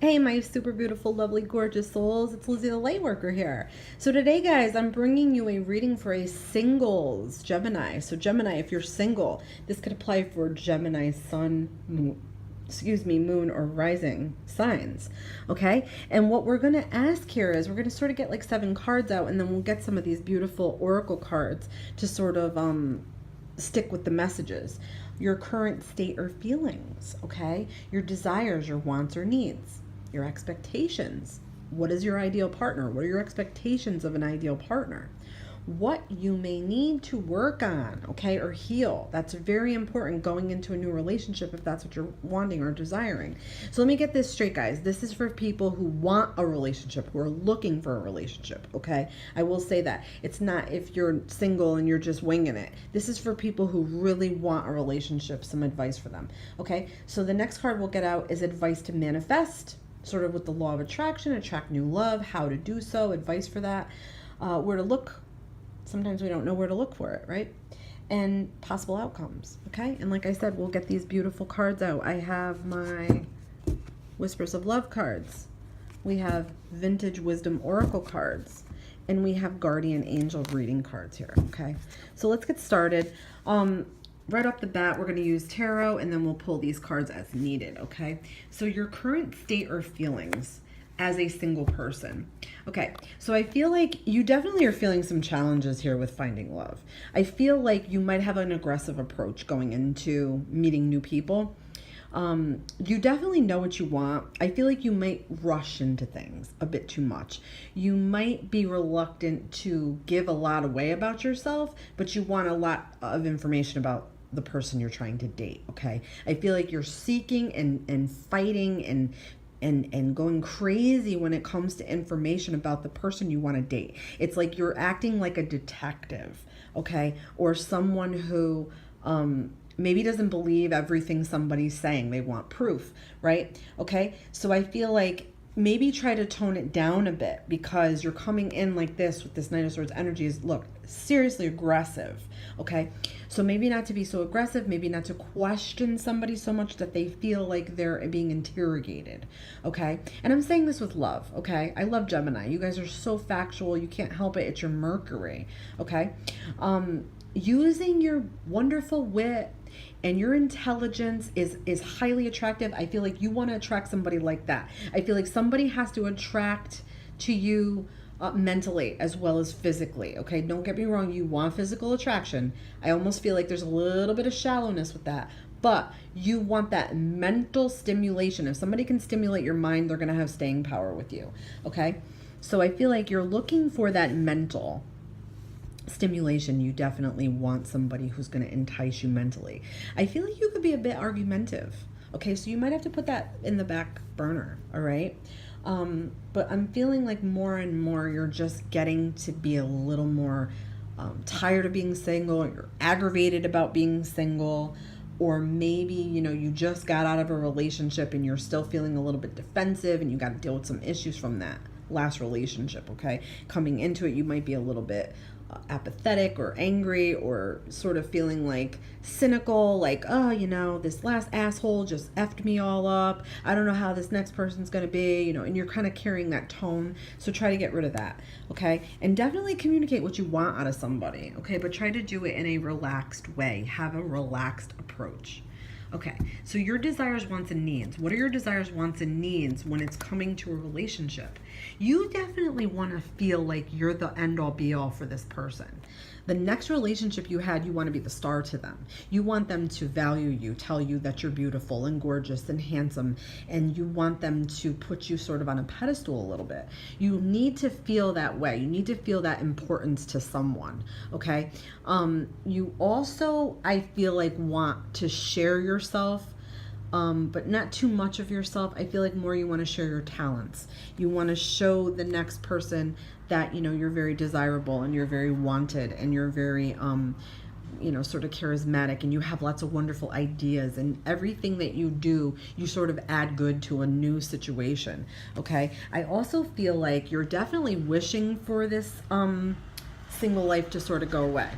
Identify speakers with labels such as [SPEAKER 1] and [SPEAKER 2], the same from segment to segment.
[SPEAKER 1] Hey, my super beautiful, lovely, gorgeous souls. It's Lizzie the Lightworker here. So today, guys, I'm bringing you a reading for a singles Gemini. So Gemini, if you're single, this could apply for Gemini sun, moon or rising signs. Okay? And what we're going to ask here is we're going to sort of get like 7 cards out, and then we'll get some of these beautiful oracle cards to sort of stick with the messages. Your current state or feelings, okay? Your desires, your wants or needs, your expectations. What is your ideal partner? What are your expectations of an ideal partner? What you may need to work on, okay, or heal. That's very important going into a new relationship if that's what you're wanting or desiring. So let me get this straight, guys. This is for people who want a relationship, who are looking for a relationship, okay? I will say that. It's not if you're single and you're just winging it. This is for people who really want a relationship, some advice for them, okay? So the next card we'll get out is advice to manifest, sort of with the law of attraction, attract new love, how to do so, advice for that, where to look. Sometimes we don't know where to look for it, right? And possible outcomes, okay? And like I said, we'll get these beautiful cards out. I have my Whispers of Love cards. We have Vintage Wisdom Oracle cards. And we have Guardian Angel reading cards here, okay? So let's get started. Right off the bat, we're going to use tarot, and then we'll pull these cards as needed, okay? So your current state or feelings as a single person. Okay, so I feel like you definitely are feeling some challenges here with finding love. I feel like you might have an aggressive approach going into meeting new people. You definitely know what you want. I feel like you might rush into things a bit too much. You might be reluctant to give a lot away about yourself, but you want a lot of information about the person you're trying to date, okay? I feel like you're seeking and fighting and going crazy when it comes to information about the person you want to date. It's like you're acting like a detective, okay? Or someone who maybe doesn't believe everything somebody's saying. They want proof, right? Okay, so I feel like maybe try to tone it down a bit, because you're coming in like this with this Knight of Swords energy is, look, seriously aggressive, okay? So maybe not to be so aggressive, maybe not to question somebody so much that they feel like they're being interrogated, okay? And I'm saying this with love, okay? I love Gemini. You guys are so factual. You can't help it. It's your Mercury, okay? Using your wonderful wit and your intelligence is highly attractive. I feel like you want to attract somebody like that. I feel like somebody has to attract to you mentally as well as physically, okay? Don't get me wrong, you want physical attraction. I almost feel like there's a little bit of shallowness with that, but you want that mental stimulation. If somebody can stimulate your mind, they're going to have staying power with you, okay? So I feel like you're looking for that mental stimulation. You definitely want somebody who's going to entice you mentally. I feel like you could be a bit argumentative, okay? So you might have to put that in the back burner, all right? But I'm feeling like more and more you're just getting to be a little more tired of being single, you're aggravated about being single, or maybe, you know, you just got out of a relationship and you're still feeling a little bit defensive and you got to deal with some issues from that last relationship, okay? Coming into it, you might be a little bit apathetic or angry, or sort of feeling like cynical, like, oh, you know, this last asshole just effed me all up. I don't know how this next person's going to be, you know, and you're kind of carrying that tone. So try to get rid of that, okay? And definitely communicate what you want out of somebody, okay? But try to do it in a relaxed way. Have a relaxed approach. Okay, so your desires, wants, and needs. What are your desires, wants, and needs when it's coming to a relationship? You definitely want to feel like you're the end-all, be-all for this person. The next relationship you had, you want to be the star to them. You want them to value you, tell you that you're beautiful and gorgeous and handsome, and you want them to put you sort of on a pedestal a little bit. You need to feel that way. You need to feel that importance to someone, okay? You also, I feel like, want to share yourself, but not too much of yourself. I feel like more you want to share your talents. You want to show the next person that, you know, you're very desirable and you're very wanted and you're very, you know, sort of charismatic, and you have lots of wonderful ideas, and everything that you do, you sort of add good to a new situation, okay? I also feel like you're definitely wishing for this, single life to sort of go away.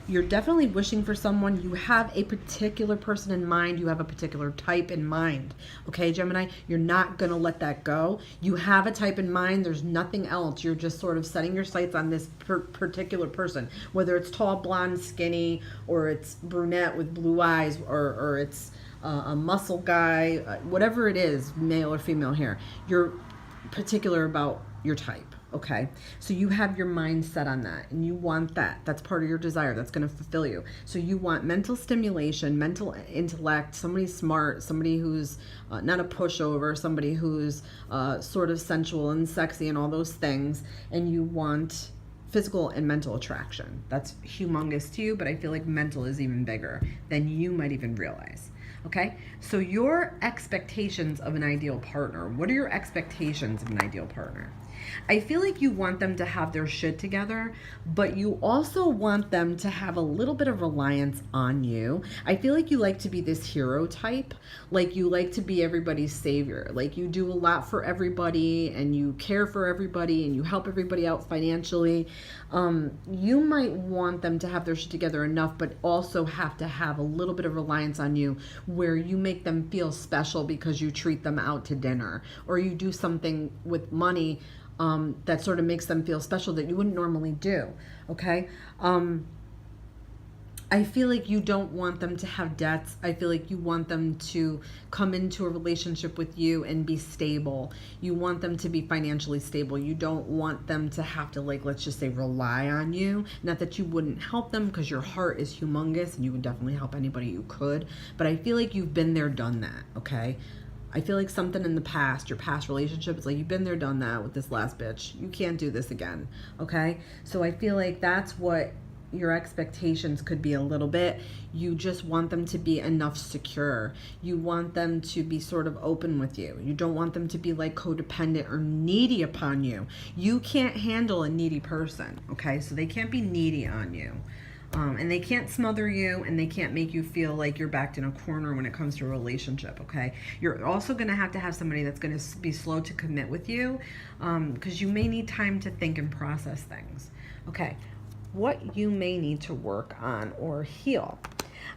[SPEAKER 1] You're definitely wishing for someone. You have a particular person in mind. You have a particular type in mind. Okay, Gemini, you're not going to let that go. You have a type in mind. There's nothing else. You're just sort of setting your sights on this particular person, whether it's tall, blonde, skinny, or it's brunette with blue eyes, or it's a muscle guy, whatever it is, male or female here. You're particular about your type. Okay, so you have your mind set on that, and you want that. That's part of your desire. That's going to fulfill you. So you want mental stimulation, mental intellect, somebody smart, somebody who's not a pushover, somebody who's sort of sensual and sexy and all those things. And you want physical and mental attraction. That's humongous to you, but I feel like mental is even bigger than you might even realize. Okay, so your expectations of an ideal partner. What are your expectations of an ideal partner? I feel like you want them to have their shit together, but you also want them to have a little bit of reliance on you. I feel like you like to be this hero type, like you like to be everybody's savior. Like you do a lot for everybody, and you care for everybody, and you help everybody out financially. You might want them to have their shit together enough, but also have to have a little bit of reliance on you, where you make them feel special because you treat them out to dinner, or you do something with money that sort of makes them feel special that you wouldn't normally do. Okay. I feel like you don't want them to have debts. I feel like you want them to come into a relationship with you and be stable. You want them to be financially stable. You don't want them to have to, like, let's just say, rely on you. Not that you wouldn't help them, because your heart is humongous and you would definitely help anybody you could. But I feel like you've been there, done that, okay? I feel like something in the past, your past relationship, it's like you've been there, done that with this last bitch. You can't do this again, okay? So I feel like that's what your expectations could be a little bit. You just want them to be enough secure. You want them to be sort of open with you. You don't want them to be like codependent or needy upon you. You can't handle a needy person, okay? So they can't be needy on you. And they can't smother you, and they can't make you feel like you're backed in a corner when it comes to a relationship, okay? You're also going to have somebody that's going to be slow to commit with you, because you may need time to think and process things, okay? What you may need to work on or heal.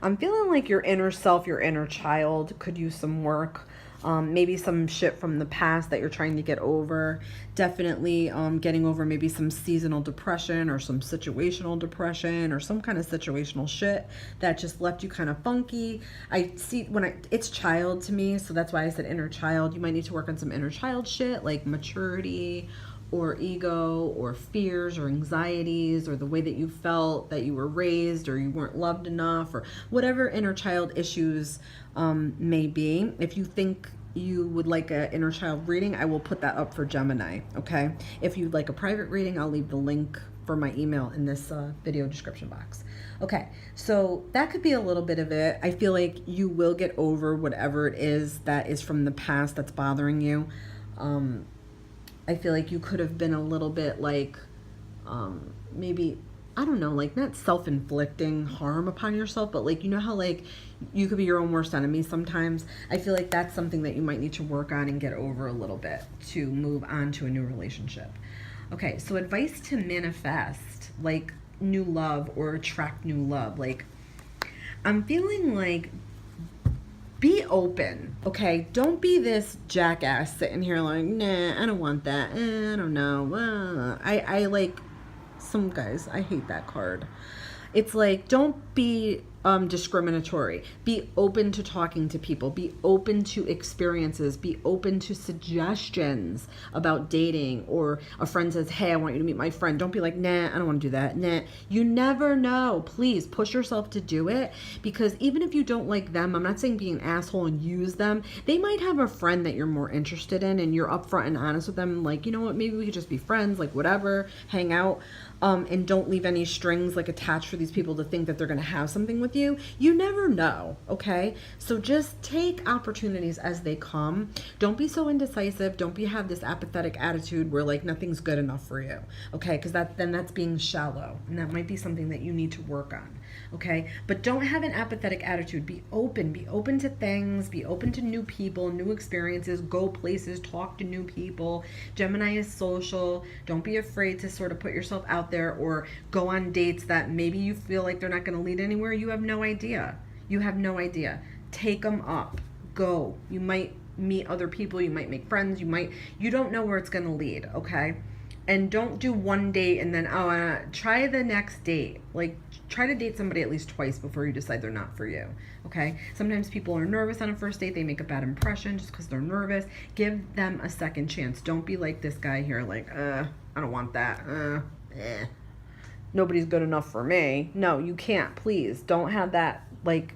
[SPEAKER 1] I'm feeling like your inner self, your inner child could use some work. Maybe some shit from the past that you're trying to get over. Definitely getting over maybe some seasonal depression or some situational depression or some kind of situational shit that just left you kind of funky. I see it's child to me, so that's why I said inner child. You might need to work on some inner child shit, like maturity or ego or fears or anxieties or the way that you felt that you were raised or you weren't loved enough or whatever inner child issues may be. If you think you would like an inner child reading, I will put that up for Gemini, okay? If you'd like a private reading, I'll leave the link for my email in this video description box. Okay, so that could be a little bit of it. I feel like you will get over whatever it is that is from the past that's bothering you. I feel like you could have been a little bit like, maybe, I don't know, like not self-inflicting harm upon yourself, but like, you know how like you could be your own worst enemy sometimes? I feel like that's something that you might need to work on and get over a little bit to move on to a new relationship. Okay, so advice to manifest like new love or attract new love. Like, I'm feeling like be open, okay? Don't be this jackass sitting here like, nah, I don't want that. I don't know. I like some guys. I hate that card. It's like, don't be discriminatory. Be open to talking to people. Be open to experiences. Be open to suggestions about dating. Or a friend says, hey, I want you to meet my friend. Don't be like, nah, I don't want to do that. Nah. You never know. Please push yourself to do it, because even if you don't like them, I'm not saying be an asshole and use them. They might have a friend that you're more interested in, and you're upfront and honest with them. Like, you know what, maybe we could just be friends, like whatever, hang out. And don't leave any strings like attached for these people to think that they're going to have something with you. You never know, okay? So just take opportunities as they come. Don't be so indecisive. Don't have this apathetic attitude where like nothing's good enough for you, okay? Because that's being shallow, and that might be something that you need to work on. okay? But don't have an apathetic attitude. Be open to things, be open to new people, new experiences, go places, talk to new people. Gemini is social. Don't be afraid to sort of put yourself out there or go on dates that maybe you feel like they're not going to lead anywhere. You have no idea. You have no idea. Take them up. Go. You might meet other people, you might make friends, you don't know where it's going to lead, okay? And don't do one date and then try the next date. Like, try to date somebody at least twice before you decide they're not for you, okay? Sometimes people are nervous on a first date, they make a bad impression just because they're nervous. Give them a second chance. Don't be like this guy here, like, I don't want that, nobody's good enough for me. No, you can't. Please don't have that, like,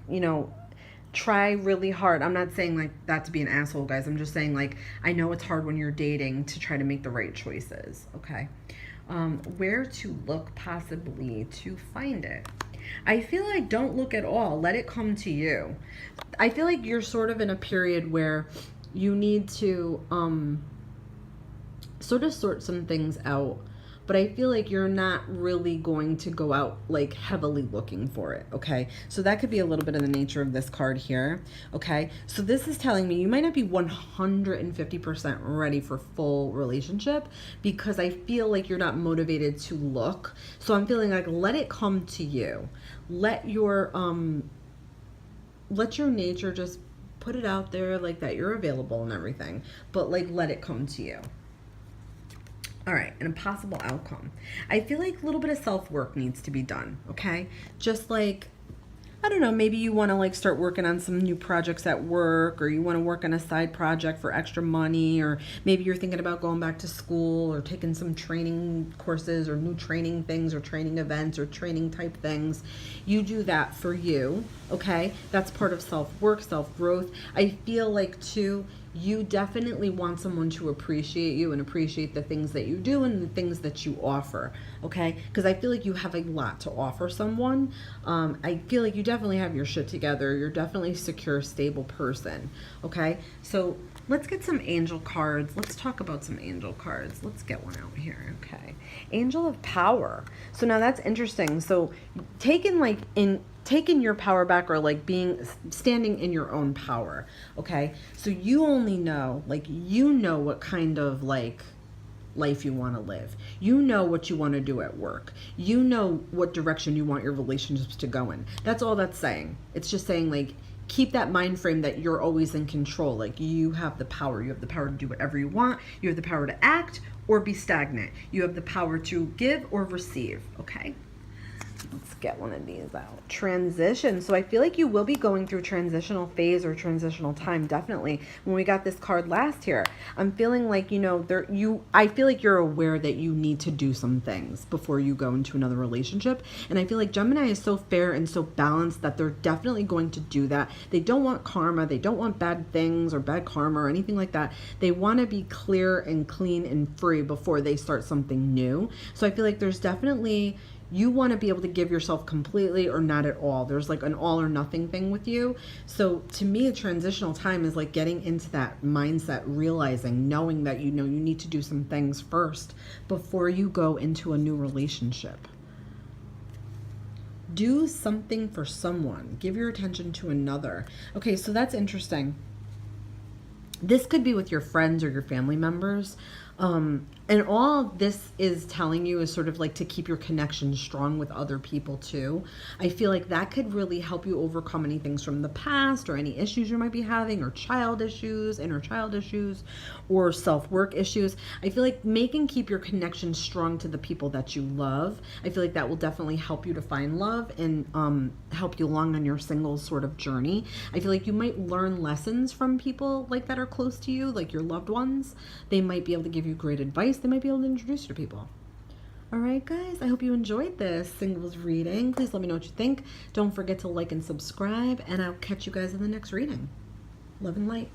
[SPEAKER 1] try really hard. I'm not saying like that to be an asshole, guys. I'm just saying, like, I know it's hard when you're dating to try to make the right choices, okay? Where to look possibly to find it. I feel like don't look at all. Let it come to you. I feel like you're sort of in a period where you need to sort of sort some things out. But I feel like you're not really going to go out like heavily looking for it, okay? So that could be a little bit of the nature of this card here, okay? So this is telling me you might not be 150% ready for full relationship because I feel like you're not motivated to look. So I'm feeling like let it come to you. Let your nature just put it out there like that you're available and everything, but like let it come to you. All right, an impossible outcome. I feel like a little bit of self-work needs to be done, okay? Just like, I don't know, maybe you want to like start working on some new projects at work, or you want to work on a side project for extra money, or maybe you're thinking about going back to school or taking some training courses or new training things or training events or training type things. You do that for you, okay? That's part of self-work, self-growth. I feel like too, you definitely want someone to appreciate you and appreciate the things that you do and the things that you offer, okay? Because I feel like you have a lot to offer someone. I feel like you definitely have your shit together. You're definitely a secure, stable person, okay? So let's get some angel cards. Let's talk about some angel cards. Let's get one out here, okay? Angel of Power. So now that's interesting. So taking your power back, or like standing in your own power, okay? So you only know, like, you know what kind of like life you want to live. You know what you want to do at work. You know what direction you want your relationships to go in. That's all that's saying. It's just saying, like, keep that mind frame that you're always in control. Like, you have the power. You have the power to do whatever you want. You have the power to act or be stagnant. You have the power to give or receive, okay? Let's get one of these out. Transition. So I feel like you will be going through transitional phase or transitional time, definitely. When we got this card last year, I'm feeling like, I feel like you're aware that you need to do some things before you go into another relationship. And I feel like Gemini is so fair and so balanced that they're definitely going to do that. They don't want karma. They don't want bad things or bad karma or anything like that. They want to be clear and clean and free before they start something new. So I feel like there's definitely, you want to be able to give yourself completely or not at all. There's like an all or nothing thing with you. So to me, a transitional time is like getting into that mindset, realizing, knowing that you need to do some things first before you go into a new relationship. Do something for someone. Give your attention to another. Okay, so that's interesting. This could be with your friends or your family members. And all this is telling you is sort of like to keep your connection strong with other people too. I feel like that could really help you overcome any things from the past or any issues you might be having, or child issues, inner child issues, or self-work issues. I feel like keep your connection strong to the people that you love. I feel like that will definitely help you to find love and help you along on your single sort of journey. I feel like you might learn lessons from people like that are close to you, like your loved ones. They might be able to give you great advice. They might be able to introduce you to people. All right, guys, I hope you enjoyed this singles reading. Please let me know what you think. Don't forget to like and subscribe, and I'll catch you guys in the next reading. Love and light.